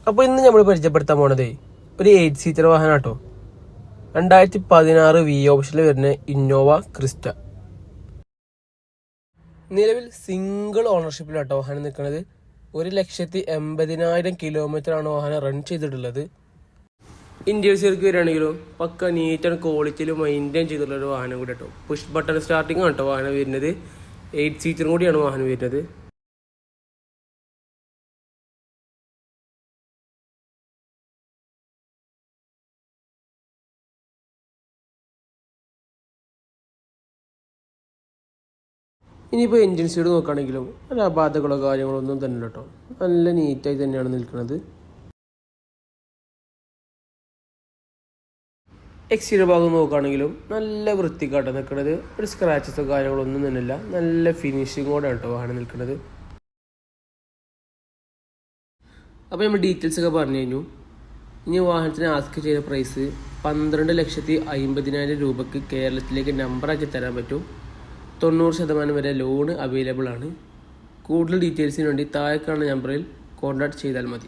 അപ്പോൾ ഇന്ന് നമ്മൾ പരിചയപ്പെടുത്താൻ പോണത് ഒരു 8 സീറ്റർ വാഹനം കേട്ടോ. 2016 വി ഓപ്ഷനിൽ വരുന്ന ഇന്നോവ ക്രിസ്റ്റ. നിലവിൽ സിംഗിൾ ഓണർഷിപ്പിലാട്ടോ വാഹനം നിൽക്കുന്നത്. 1,80,000 കിലോമീറ്റർ ആണ് വാഹനം റൺ ചെയ്തിട്ടുള്ളത്. ഇന്റീരിയർക്ക് വരികയാണെങ്കിലും പക്ക നീറ്റ് ആൻഡ് ക്വാളിറ്റിയിൽ മെയിൻറ്റെയിൻ ചെയ്തിട്ടുള്ള ഒരു വാഹനം കൂടി കേട്ടോ. പുഷ് ബട്ടൺ സ്റ്റാർട്ടിംഗ് ആണ് കേട്ടോ വാഹനം വരുന്നത്. 8 സീറ്ററും കൂടിയാണ് വാഹനം വരുന്നത്. ഇനിയിപ്പോൾ എൻജിൻ സൈഡ് നോക്കുകയാണെങ്കിലും നല്ല അപാധകളോ കാര്യങ്ങളോ ഒന്നും തന്നെ കേട്ടോ. നല്ല നീറ്റായി തന്നെയാണ് നിൽക്കുന്നത്. എക്സ്റ്റീരിയർ ഭാഗം നോക്കുകയാണെങ്കിലും നല്ല വൃത്തിക്കാട്ടോ നിൽക്കുന്നത്. ഒരു സ്ക്രാച്ചസോ കാര്യങ്ങളോ ഒന്നും തന്നെയില്ല. നല്ല ഫിനിഷിങ്ങോടെ കേട്ടോ വാഹനം നിൽക്കുന്നത്. അപ്പോൾ നമ്മൾ ഡീറ്റെയിൽസ് ഒക്കെ പറഞ്ഞു കഴിഞ്ഞു. ഇനി വാഹനത്തിന് ആസ്ക് ചെയ്ത പ്രൈസ് 12,50,000 രൂപയ്ക്ക് കേരളത്തിലേക്ക് നമ്പറാക്കി തരാൻ പറ്റും. 90% വരെ ലോണ് അവൈലബിൾ ആണ്. കൂടുതൽ ഡീറ്റെയിൽസിന് വേണ്ടി താഴെ കാണുന്ന നമ്പറിൽ കോൺടാക്ട് ചെയ്താൽ മതി.